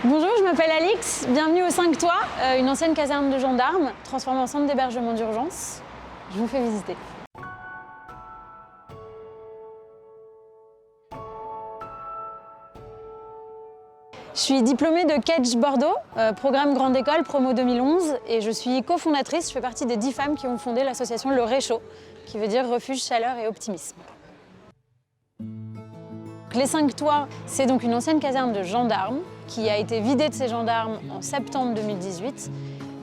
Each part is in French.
Bonjour, je m'appelle Alix, bienvenue au 5 Toits, une ancienne caserne de gendarmes transformée en centre d'hébergement d'urgence. Je vous fais visiter. Je suis diplômée de Kedge Bordeaux, programme Grande École Promo 2011, et je suis cofondatrice, je fais partie des 10 femmes qui ont fondé l'association Le Réchaud, qui veut dire Refuge, Chaleur et Optimisme. Les 5 Toits, c'est donc une ancienne caserne de gendarmes qui a été vidée de ses gendarmes en septembre 2018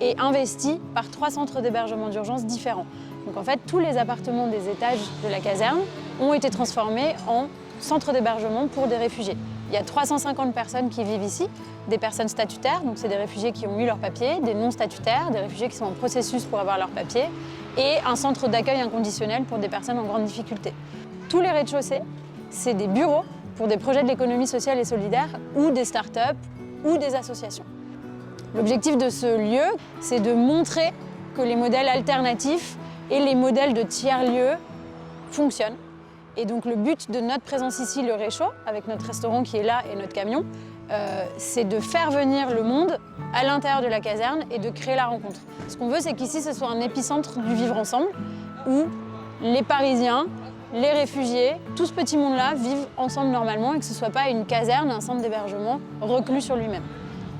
et investie par 3 centres d'hébergement d'urgence différents. Donc en fait, tous les appartements des étages de la caserne ont été transformés en centres d'hébergement pour des réfugiés. Il y a 350 personnes qui vivent ici, des personnes statutaires, donc c'est des réfugiés qui ont eu leurs papiers, des non statutaires, des réfugiés qui sont en processus pour avoir leurs papiers, et un centre d'accueil inconditionnel pour des personnes en grande difficulté. Tous les rez-de-chaussée, c'est des bureaux pour des projets de l'économie sociale et solidaire ou des start-up ou des associations. L'objectif de ce lieu, c'est de montrer que les modèles alternatifs et les modèles de tiers-lieux fonctionnent. Et donc le but de notre présence ici, le Réchaud, avec notre restaurant qui est là et notre camion, c'est de faire venir le monde à l'intérieur de la caserne et de créer la rencontre. Ce qu'on veut, c'est qu'ici, ce soit un épicentre du vivre ensemble, où les Parisiens, les réfugiés, tout ce petit monde-là vivent ensemble normalement et que ce ne soit pas une caserne, un centre d'hébergement reclus sur lui-même.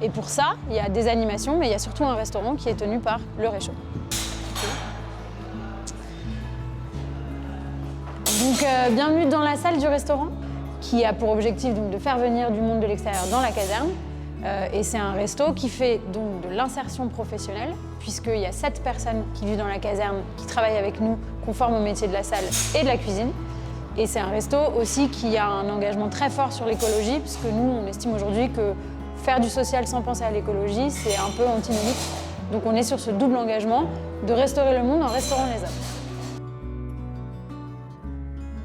Et pour ça, il y a des animations, mais il y a surtout un restaurant qui est tenu par le Réchaud. Donc, bienvenue dans la salle du restaurant, qui a pour objectif donc, de faire venir du monde de l'extérieur dans la caserne. Et c'est un resto qui fait donc de l'insertion professionnelle, puisqu'il y a 7 personnes qui vivent dans la caserne, qui travaillent avec nous, conformes au métier de la salle et de la cuisine. Et c'est un resto aussi qui a un engagement très fort sur l'écologie, puisque nous, on estime aujourd'hui que faire du social sans penser à l'écologie, c'est un peu antinomique. Donc on est sur ce double engagement de restaurer le monde en restaurant les hommes.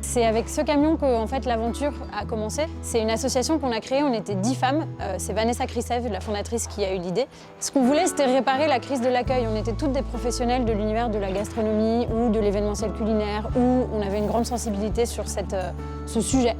C'est avec ce camion que en fait, l'aventure a commencé. C'est une association qu'on a créée, on était 10 femmes. C'est Vanessa Krisev, la fondatrice, qui a eu l'idée. Ce qu'on voulait, c'était réparer la crise de l'accueil. On était toutes des professionnelles de l'univers de la gastronomie ou de l'événementiel culinaire, où on avait une grande sensibilité sur ce sujet.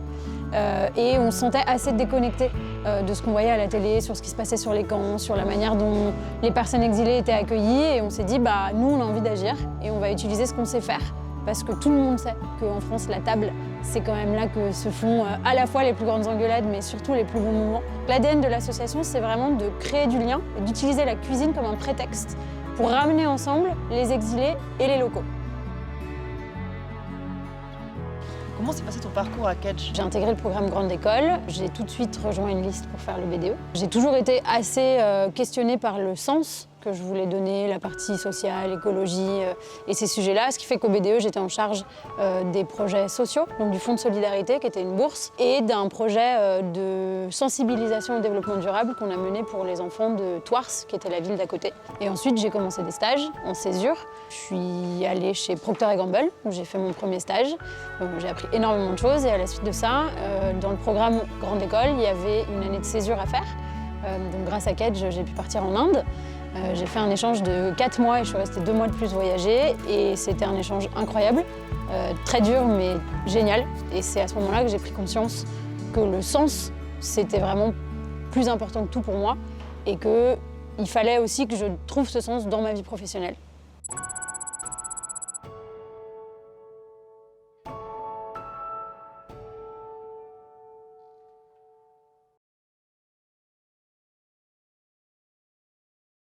Et on se sentait assez déconnecté de ce qu'on voyait à la télé, sur ce qui se passait sur les camps, sur la manière dont les personnes exilées étaient accueillies. Et on s'est dit, nous, on a envie d'agir et on va utiliser ce qu'on sait faire. Parce que tout le monde sait qu'en France, la table, c'est quand même là que se font à la fois les plus grandes engueulades, mais surtout les plus bons moments. L'ADN de l'association, c'est vraiment de créer du lien et d'utiliser la cuisine comme un prétexte pour ramener ensemble les exilés et les locaux. Comment s'est passé ton parcours à Kedge? J'ai intégré le programme Grande École, j'ai tout de suite rejoint une liste pour faire le BDE. J'ai toujours été assez questionnée par le sens que je voulais donner, la partie sociale, écologie et ces sujets-là, ce qui fait qu'au BDE, j'étais en charge des projets sociaux, donc du Fonds de solidarité qui était une bourse, et d'un projet de sensibilisation au développement durable qu'on a mené pour les enfants de Thouars, qui était la ville d'à côté. Et ensuite, j'ai commencé des stages en césure. Je suis allée chez Procter & Gamble, où j'ai fait mon premier stage. J'ai appris énormément de choses et à la suite de ça, dans le programme Grande École, il y avait une année de césure à faire. Donc grâce à Kedge, j'ai pu partir en Inde. J'ai fait un échange de 4 mois et je suis restée 2 mois de plus voyager et c'était un échange incroyable, très dur mais génial. Et c'est à ce moment-là que j'ai pris conscience que le sens, c'était vraiment plus important que tout pour moi et qu'il fallait aussi que je trouve ce sens dans ma vie professionnelle.